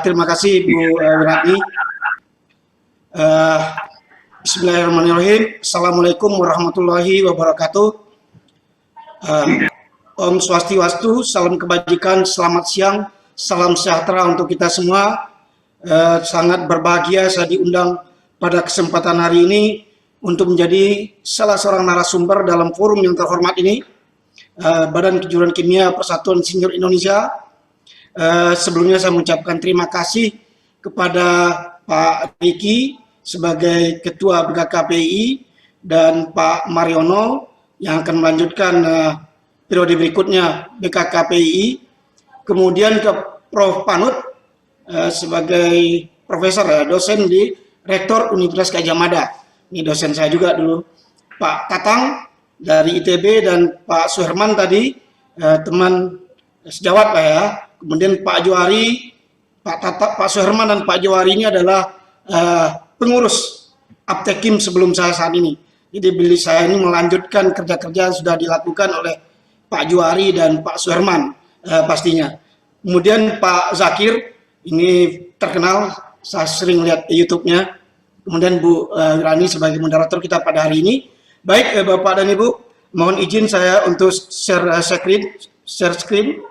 Terima kasih Bu Wiratni. Bismillahirrahmanirrahim. Assalamualaikum warahmatullahi wabarakatuh. Om Swastiastu, salam kebajikan, selamat siang, salam sejahtera untuk kita semua. Sangat berbahagia saya diundang pada kesempatan hari ini untuk menjadi salah seorang narasumber dalam forum yang terhormat ini, Badan Kejuruan Kimia Persatuan Insinyur Indonesia. Sebelumnya saya mengucapkan terima kasih kepada Pak Riki sebagai Ketua BKKPI dan Pak Mariono yang akan melanjutkan periode berikutnya BKKPI. Kemudian ke Prof. Panut sebagai profesor, dosen di Rektor Universitas Gadjah Mada. Ini dosen saya juga dulu. Pak Tatang dari ITB dan Pak Suherman tadi teman sejawat Pak ya. Kemudian Pak Johari, Pak Suherman dan Pak Johari ini adalah pengurus Aptekim sebelum saya saat ini. Jadi saya ini melanjutkan kerja-kerja yang sudah dilakukan oleh Pak Johari dan Pak Suherman pastinya. Kemudian Pak Zakir, ini terkenal, saya sering lihat YouTube-nya. Kemudian Bu Rani sebagai moderator kita pada hari ini. Baik Bapak dan Ibu, mohon izin saya untuk share screen.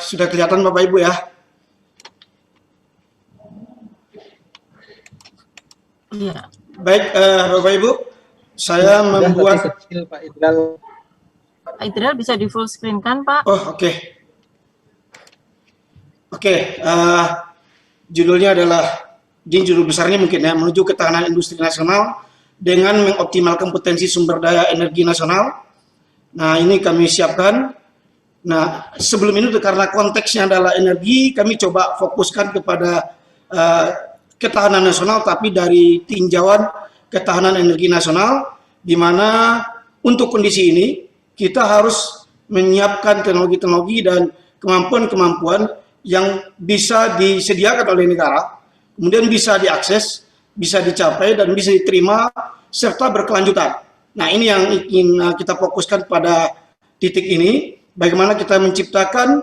Sudah kelihatan Bapak Ibu ya? Iya. Baik Bapak Ibu, saya membuat kecil, Pak Idral. Pak Idral bisa di full screen kan Pak? Oh oke. Judulnya adalah, judul besarnya mungkin ya, menuju ketahanan industri nasional dengan mengoptimalkan potensi sumber daya energi nasional. Nah ini kami siapkan. Nah, sebelum ini karena konteksnya adalah energi, kami coba fokuskan kepada ketahanan nasional, tapi dari tinjauan ketahanan energi nasional, di mana untuk kondisi ini kita harus menyiapkan teknologi-teknologi dan kemampuan-kemampuan yang bisa disediakan oleh negara, kemudian bisa diakses, bisa dicapai, dan bisa diterima, serta berkelanjutan. Nah, ini yang ingin kita fokuskan pada titik ini. Bagaimana kita menciptakan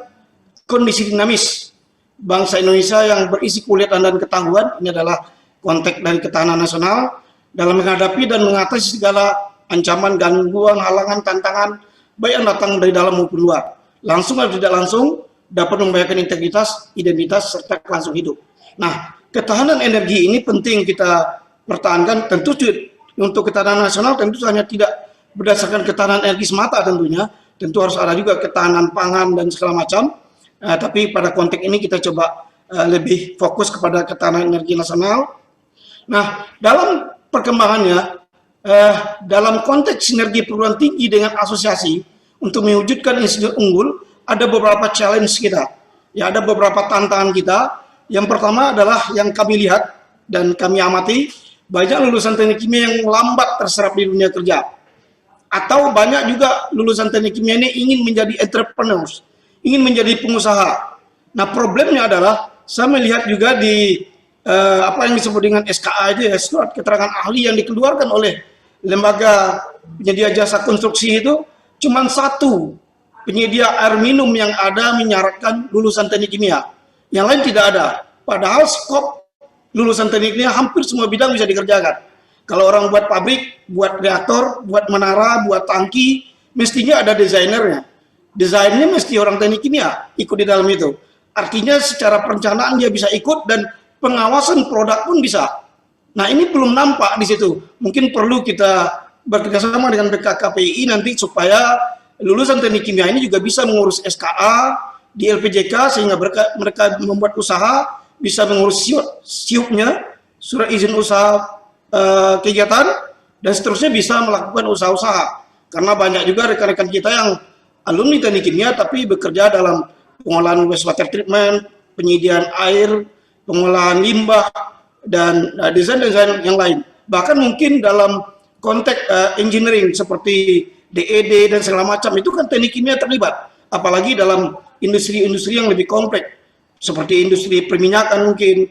kondisi dinamis bangsa Indonesia yang berisi keuletan dan ketangguhan. Ini adalah konteks dari ketahanan nasional dalam menghadapi dan mengatasi segala ancaman, gangguan, halangan, tantangan, baik yang datang dari dalam maupun luar. Langsung atau tidak langsung dapat membahayakan integritas, identitas, serta kelangsungan hidup. Nah, ketahanan energi ini penting kita pertahankan. Tentu untuk ketahanan nasional tentu hanya tidak berdasarkan ketahanan energi semata tentunya. Tentu harus ada juga ketahanan pangan dan segala macam, tapi pada konteks ini kita coba lebih fokus kepada ketahanan energi nasional. Nah, dalam perkembangannya, dalam konteks sinergi perguruan tinggi dengan asosiasi untuk mewujudkan insinyur unggul, ada beberapa challenge kita. Ya, ada beberapa tantangan kita. Yang pertama adalah yang kami lihat dan kami amati, banyak lulusan teknik kimia yang lambat terserap di dunia kerja. Atau banyak juga lulusan teknik kimia ini ingin menjadi entrepreneurs, ingin menjadi pengusaha. Nah problemnya adalah, saya melihat juga di apa yang disebut dengan SKA itu ya, surat keterangan ahli yang dikeluarkan oleh lembaga penyedia jasa konstruksi itu, cuma satu penyedia air minum yang ada menyarankan lulusan teknik kimia. Yang lain tidak ada. Padahal skop lulusan teknik kimia hampir semua bidang bisa dikerjakan. Kalau orang buat pabrik, buat reaktor, buat menara, buat tangki, mestinya ada desainernya. Desainnya mesti orang teknik kimia ikut di dalam itu. Artinya secara perencanaan dia bisa ikut dan pengawasan produk pun bisa. Nah ini belum nampak di situ. Mungkin perlu kita bekerjasama dengan BKKPI nanti supaya lulusan teknik kimia ini juga bisa mengurus SKA di LPJK sehingga mereka membuat usaha, bisa mengurus SIUP-nya, surat izin usaha kegiatan, dan seterusnya bisa melakukan usaha-usaha. Karena banyak juga rekan-rekan kita yang alumni teknik kimia tapi bekerja dalam pengolahan wastewater treatment, penyediaan air, pengolahan limbah, dan desain-desain yang lain. Bahkan mungkin dalam konteks engineering seperti DED dan segala macam, itu kan teknik kimia terlibat. Apalagi dalam industri-industri yang lebih kompleks, seperti industri perminyakan mungkin,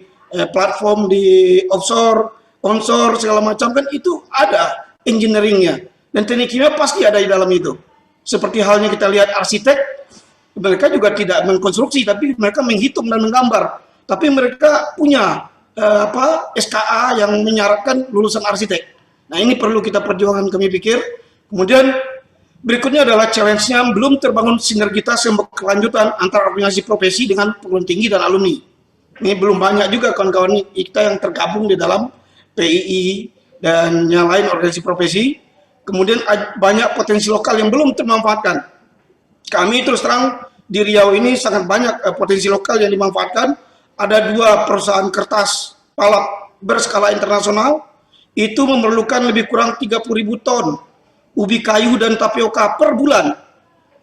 platform di offshore, onshore segala macam kan itu ada engineeringnya, dan teknik kimia pasti ada di dalam itu. Seperti halnya kita lihat arsitek, mereka juga tidak mengkonstruksi tapi mereka menghitung dan menggambar, tapi mereka punya SKA yang menyarankan lulusan arsitek. Nah ini perlu kita perjuangkan, kami pikir. Kemudian berikutnya adalah challenge-nya belum terbangun sinergitas yang berkelanjutan antara organisasi profesi dengan perguruan tinggi dan alumni. Ini belum banyak juga kawan-kawan kita yang tergabung di dalam PII dan yang lain organisasi profesi. Kemudian banyak potensi lokal yang belum termanfaatkan. Kami terus terang di Riau ini sangat banyak potensi lokal yang dimanfaatkan. Ada 2 perusahaan kertas palap berskala internasional, itu memerlukan lebih kurang 30.000 ton ubi kayu dan tapioka per bulan.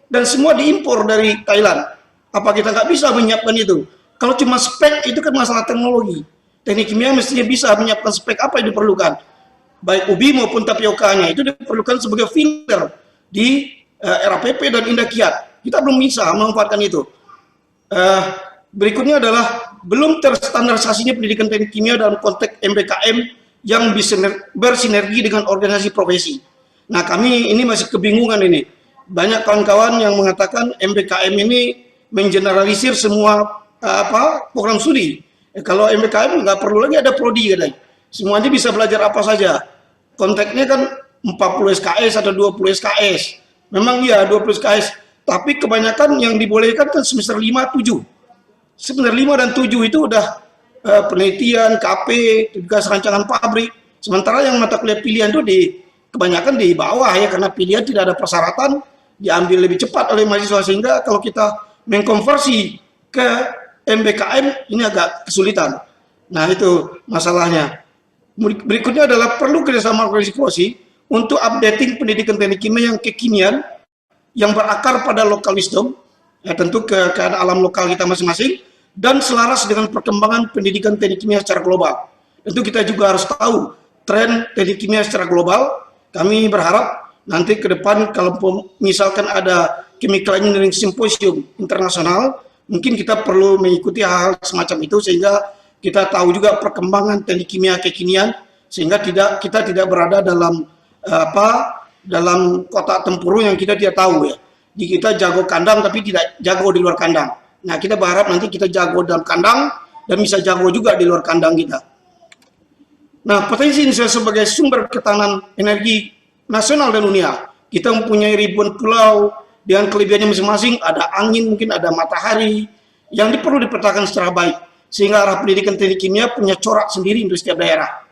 Dan semua diimpor dari Thailand. Apa kita nggak bisa menyiapkan itu? Kalau cuma spek itu kan masalah teknologi. Teknik kimia mestinya bisa menyiapkan spek apa yang diperlukan. Baik ubi maupun tapiokanya itu diperlukan sebagai filler di RAPP dan Indah Kiat. Kita belum bisa memanfaatkan itu. Berikutnya adalah belum terstandarisasinya pendidikan teknik kimia dalam konteks MBKM yang bersinergi dengan organisasi profesi. Nah kami ini masih kebingungan ini. Banyak kawan-kawan yang mengatakan MBKM ini mengeneralisir semua program studi. Kalau MBKM nggak perlu lagi ada prodi katanya. Semuanya bisa belajar apa saja. Konteksnya kan 40 SKS atau 20 SKS. Memang iya 20 SKS. Tapi kebanyakan yang dibolehkan kan semester 5, 7. Semester 5 dan 7 itu udah penelitian, KP, tugas rancangan pabrik. Sementara yang mata kuliah pilihan itu kebanyakan di bawah ya, karena pilihan tidak ada persyaratan, diambil lebih cepat oleh mahasiswa, sehingga kalau kita mengkonversi ke MBKM ini agak kesulitan. Nah itu masalahnya. Berikutnya adalah perlu kerjasama organisasi untuk updating pendidikan teknik kimia yang kekinian, yang berakar pada local wisdom, ya tentu keadaan alam lokal kita masing-masing, dan selaras dengan perkembangan pendidikan teknik kimia secara global. Tentu kita juga harus tahu tren teknik kimia secara global. Kami berharap nanti ke depan kalau misalkan ada chemical engineering symposium internasional, mungkin kita perlu mengikuti hal-hal semacam itu sehingga kita tahu juga perkembangan teknik kimia kekinian, sehingga kita tidak berada dalam dalam kotak tempurung yang kita tidak tahu ya. Jadi kita jago kandang tapi tidak jago di luar kandang. Nah kita berharap nanti kita jago dalam kandang dan bisa jago juga di luar kandang kita. Nah potensi Indonesia sebagai sumber ketahanan energi nasional dan dunia. Kita mempunyai ribuan pulau dengan kelebihannya masing-masing. Ada angin, mungkin ada matahari yang perlu dipetakan secara baik. Sehingga arah pendidikan teknik kimia punya corak sendiri untuk setiap daerah.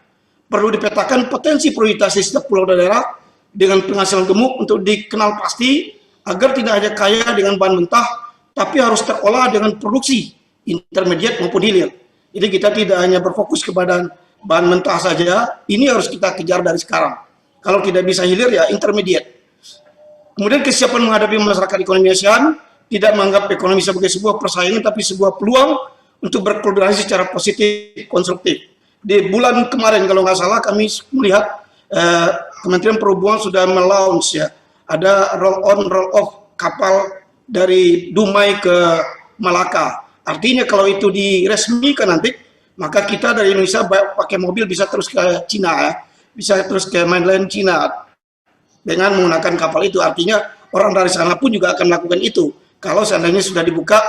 Perlu dipetakan potensi prioritas di setiap pulau daerah dengan penghasilan gemuk untuk dikenal pasti, agar tidak hanya kaya dengan bahan mentah, tapi harus terolah dengan produksi intermediate maupun hilir. Jadi kita tidak hanya berfokus kepada bahan mentah saja, ini harus kita kejar dari sekarang. Kalau tidak bisa hilir ya intermediate. Kemudian kesiapan menghadapi masyarakat ekonomi ASEAN, tidak menganggap ekonomi sebagai sebuah persaingan, tapi sebuah peluang untuk berkolaborasi secara positif, konstruktif. Di bulan kemarin kalau nggak salah kami melihat Kementerian Perhubungan sudah melaunch ya, ada roll on roll off kapal dari Dumai ke Malaka. Artinya kalau itu diresmikan nanti, maka kita dari Indonesia pakai mobil bisa terus ke Cina ya, bisa terus ke mainland Cina dengan menggunakan kapal itu. Artinya orang dari sana pun juga akan melakukan itu. Kalau seandainya sudah dibuka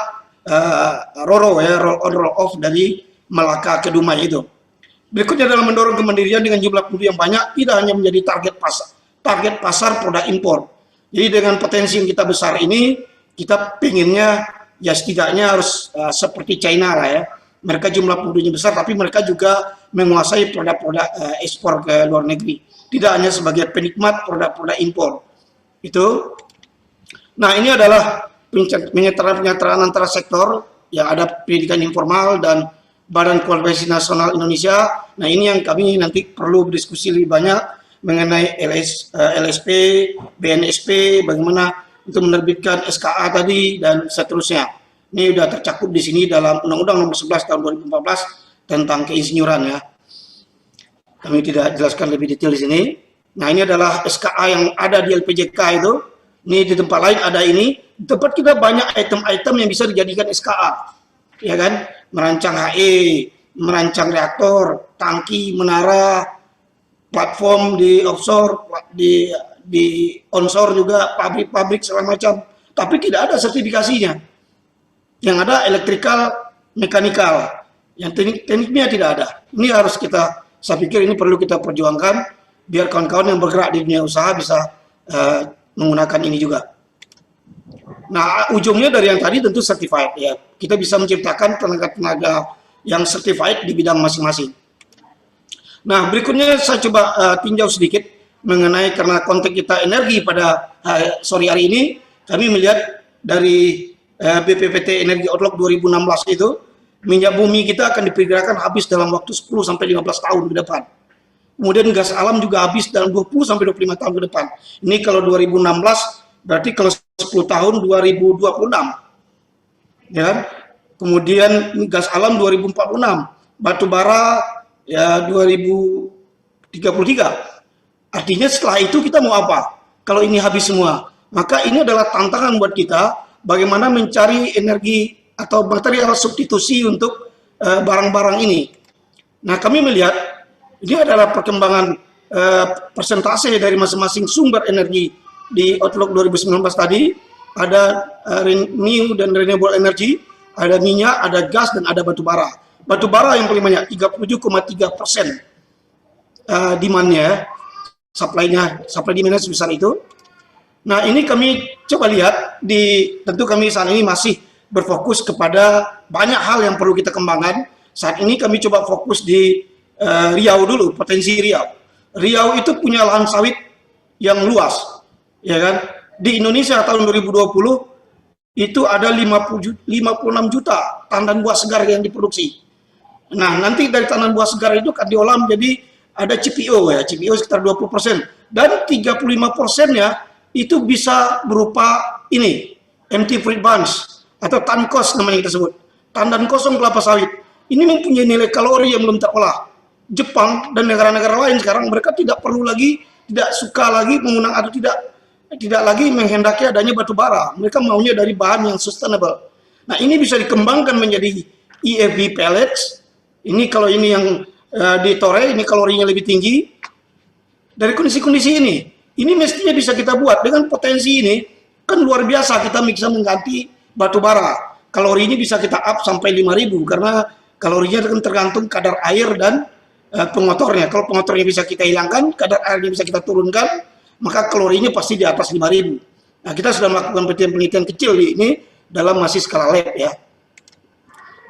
RoRo ya, roll on roll off dari Malaka ke Dumai itu. Berikutnya adalah mendorong kemandirian dengan jumlah penduduk yang banyak, tidak hanya menjadi target pasar produk impor. Jadi dengan potensi yang kita besar ini, kita pinginnya ya setidaknya harus seperti China lah ya. Mereka jumlah penduduknya besar, tapi mereka juga menguasai produk-produk ekspor ke luar negeri. Tidak hanya sebagai penikmat produk-produk impor. Itu. Nah ini adalah penyetaraan antara sektor, ya ada pendidikan informal dan Badan Kualifikasi Nasional Indonesia. Nah ini yang kami nanti perlu berdiskusi lebih banyak mengenai LSP, BNSP, bagaimana untuk menerbitkan SKA tadi dan seterusnya. Ini sudah tercakup di sini dalam Undang-Undang Nomor 11 Tahun 2014 tentang keinsinyuran ya. Kami tidak jelaskan lebih detail di sini. Nah ini adalah SKA yang ada di LPJK itu. Ini di tempat lain ada ini. Di tempat kita banyak item-item yang bisa dijadikan SKA, ya kan? Merancang HE, merancang reaktor, tangki, menara, platform di offshore, di onshore juga, pabrik-pabrik segala macam. Tapi tidak ada sertifikasinya. Yang ada elektrikal, mekanikal. Yang tekniknya tidak ada. Ini harus saya pikir ini perlu kita perjuangkan biar kawan-kawan yang bergerak di dunia usaha bisa menggunakan ini juga. Nah, ujungnya dari yang tadi tentu certified ya. Kita bisa menciptakan tenaga-tenaga yang certified di bidang masing-masing. Nah, berikutnya saya coba tinjau sedikit mengenai karena konteks kita energi pada sore hari ini, kami melihat dari BPPT Energi Outlook 2016 itu, minyak bumi kita akan diperkirakan habis dalam waktu 10-15 tahun ke depan. Kemudian gas alam juga habis dalam 20-25 tahun ke depan. Ini kalau 2016, berarti kalau 10 tahun 2026. Ya kan? Kemudian gas alam 2046, batu bara ya 2033. Artinya setelah itu kita mau apa? Kalau ini habis semua. Maka ini adalah tantangan buat kita bagaimana mencari energi atau material substitusi untuk barang-barang ini. Nah, kami melihat ini adalah perkembangan persentase dari masing-masing sumber energi di Outlook 2019 tadi. Ada renew dan renewable energy, ada minyak, ada gas, dan ada batu bara. Batu bara yang paling banyak, 37,3% demand-nya, supply demand-nya sebesar itu. Nah, ini kami coba lihat, tentu kami saat ini masih berfokus kepada banyak hal yang perlu kita kembangkan. Saat ini kami coba fokus di Riau dulu, potensi Riau. Riau itu punya lahan sawit yang luas, ya kan? Di Indonesia tahun 2020 itu ada 56 juta tandan buah segar yang diproduksi. Nah, nanti dari tandan buah segar itu akan diolah menjadi ada CPO ya, CPO sekitar 20%, dan 35%-nya itu bisa berupa ini, empty fruit bunch atau tankos namanya kita sebut, tandan kosong kelapa sawit. Ini mempunyai nilai kalori yang belum terolah. Jepang dan negara-negara lain sekarang mereka tidak suka lagi menggunakan atau tidak lagi menghendaki adanya batu bara. Mereka maunya dari bahan yang sustainable. Nah, ini bisa dikembangkan menjadi EFB pellets. Ini kalau ini yang di Tore, ini kalorinya lebih tinggi. Dari kondisi-kondisi ini mestinya bisa kita buat dengan potensi ini. Kan luar biasa kita bisa mengganti batu bara. Kalori ini bisa kita up sampai 5.000 karena kalorinya kan tergantung kadar air dan pengotornya. Kalau pengotornya bisa kita hilangkan, kadar airnya bisa kita turunkan, maka kalorinya pasti di atas 5.000. Nah, kita sudah melakukan penelitian kecil di ini dalam masih skala lab ya.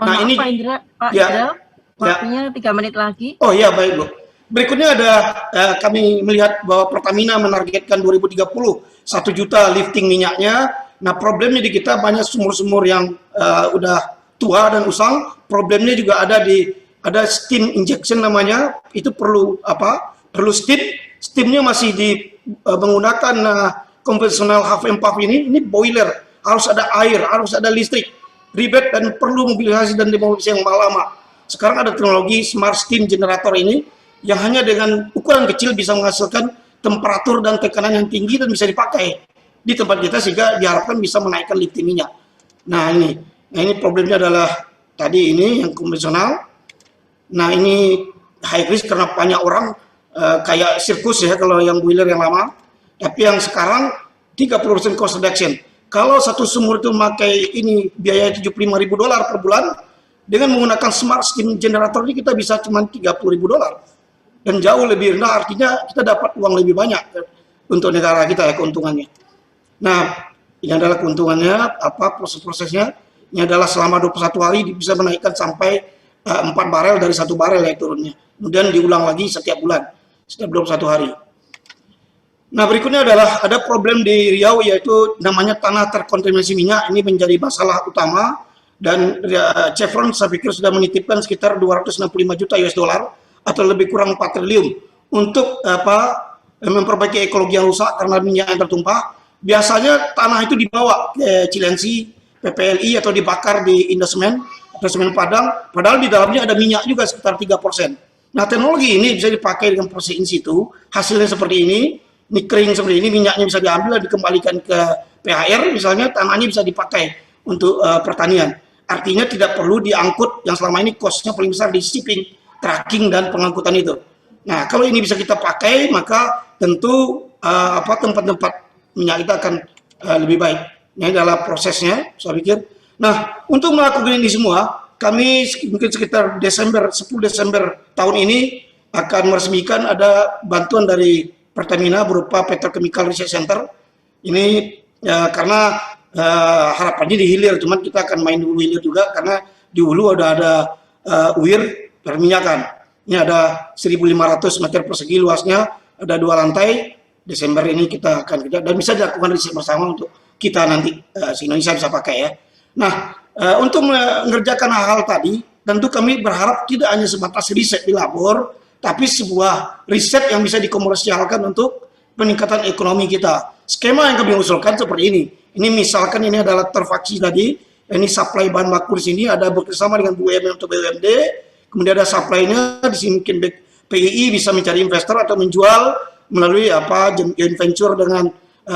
Nah, ini Pak Indra, waktunya 3 menit lagi. Oh ya, baik Bu. Berikutnya ada kami melihat bahwa Pertamina menargetkan 2030 1 juta lifting minyaknya. Nah, problemnya di kita banyak sumur-sumur yang udah tua dan usang. Problemnya juga ada steam injection namanya. Itu perlu steam. Steamnya masih menggunakan konvensional half and puff ini boiler, harus ada air, harus ada listrik, ribet dan perlu mobilisasi dan demobilisasi yang lama. Sekarang ada teknologi smart steam generator ini yang hanya dengan ukuran kecil bisa menghasilkan temperatur dan tekanan yang tinggi dan bisa dipakai di tempat kita sehingga diharapkan bisa menaikkan lifting minyak. Nah, ini problemnya adalah tadi ini yang konvensional. Nah, ini high risk karena banyak orang kayak sirkus ya kalau yang boiler yang lama. Tapi yang sekarang 30% cost reduction. Kalau satu sumur itu memakai ini biaya $75.000 per bulan, dengan menggunakan smart steam generator ini kita bisa cuma $30.000 dan jauh lebih rendah, artinya kita dapat uang lebih banyak untuk negara kita ya keuntungannya. Nah, ini adalah keuntungannya, proses-prosesnya. Ini adalah selama 21 hari bisa menaikkan sampai 4 barel dari 1 barel ya turunnya. Kemudian diulang lagi setiap bulan, setiap 21 hari. Nah, berikutnya adalah ada problem di Riau yaitu namanya tanah terkontaminasi minyak. Ini menjadi masalah utama dan Chevron saya pikir sudah menitipkan sekitar 265 juta US dollar atau lebih kurang 4 triliun untuk memperbaiki ekologi yang rusak karena minyak yang tertumpah. Biasanya tanah itu dibawa ke Cilensi, PPLI atau dibakar di Indosemen atau semen Padang, padahal di dalamnya ada minyak juga sekitar 3%. Nah, teknologi ini bisa dipakai dengan proses in situ, hasilnya seperti ini kering seperti ini, minyaknya bisa diambil dan dikembalikan ke PHR, misalnya tanahnya bisa dipakai untuk pertanian. Artinya tidak perlu diangkut, yang selama ini cost-nya paling besar di shipping tracking dan pengangkutan itu. Nah, kalau ini bisa kita pakai, maka tentu tempat-tempat minyak kita akan lebih baik. Ini adalah prosesnya, saya pikir. Nah, untuk melakukan ini semua, kami mungkin sekitar 10 Desember tahun ini akan meresmikan ada bantuan dari Pertamina berupa Petrochemical Research Center. Ini karena harapannya di hilir, cuman kita akan main di hulu hilir juga karena di hulu ada UIR perminyakan. Ini ada 1.500 meter persegi luasnya, ada 2 lantai. Desember ini kita akan kerja dan bisa dilakukan riset bersama untuk kita nanti Indonesia bisa pakai ya. Nah, untuk mengerjakan hal-hal tadi, tentu kami berharap tidak hanya sebatas riset di labor, tapi sebuah riset yang bisa dikomersialkan untuk peningkatan ekonomi kita. Skema yang kami usulkan seperti ini. Ini misalkan ini adalah terfaksi tadi, ini supply bahan baku di sini ada bekerjasama dengan BUMN atau BUMD, kemudian ada supply-nya di sini mungkin PII bisa mencari investor atau menjual melalui joint venture dengan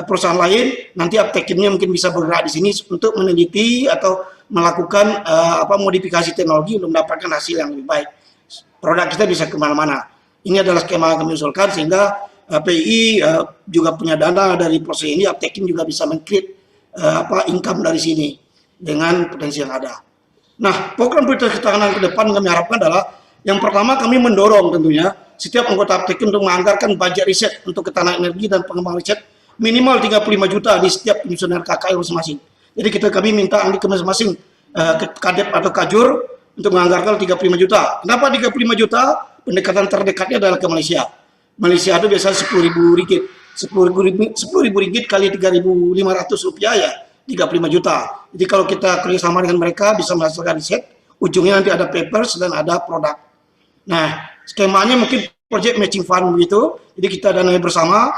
perusahaan lain, nanti aptekinnya mungkin bisa bergerak di sini untuk meneliti atau melakukan modifikasi teknologi untuk mendapatkan hasil yang lebih baik. Produk kita bisa kemana-mana. Ini adalah skema yang kami usulkan sehingga PI juga punya dana dari proses ini, aptekin juga bisa meng-create income dari sini dengan potensi yang ada. Nah, program prioritas ketahanan ke depan kami harapkan adalah yang pertama kami mendorong tentunya setiap anggota aptekin untuk menganggarkan budget riset untuk ketahanan energi dan pengembangan riset minimal 35 juta di setiap penyusunan KKI masing-masing. Jadi kami minta ahli masing-masing kadep atau kajur untuk menganggarkan 35 juta. Kenapa 35 juta? Pendekatan terdekatnya adalah ke Malaysia. Malaysia itu biasanya 10.000 ringgit. 10.000 ringgit kali 3.500 rupiah ya 35 juta. Jadi kalau kita kerjasama dengan mereka bisa menghasilkan riset, ujungnya nanti ada papers dan ada produk. Nah, skemanya mungkin project matching fund begitu. Jadi kita dananya bersama.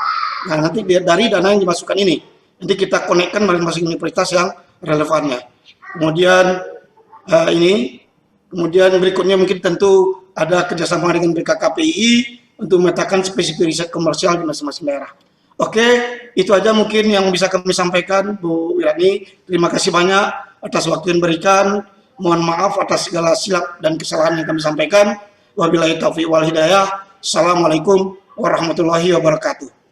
Nah, nanti dari dana yang dimasukkan ini, nanti kita konekkan masing-masing universitas yang relevannya. Kemudian kemudian berikutnya mungkin tentu ada kerjasama dengan BKKPI untuk memetakan spesifik riset komersial di masing-masing daerah. Oke, itu aja mungkin yang bisa kami sampaikan, Bu Wirani. Terima kasih banyak atas waktu yang diberikan. Mohon maaf atas segala silap dan kesalahan yang kami sampaikan. Wabillahi taufiq wal hidayah. Assalamualaikum warahmatullahi wabarakatuh.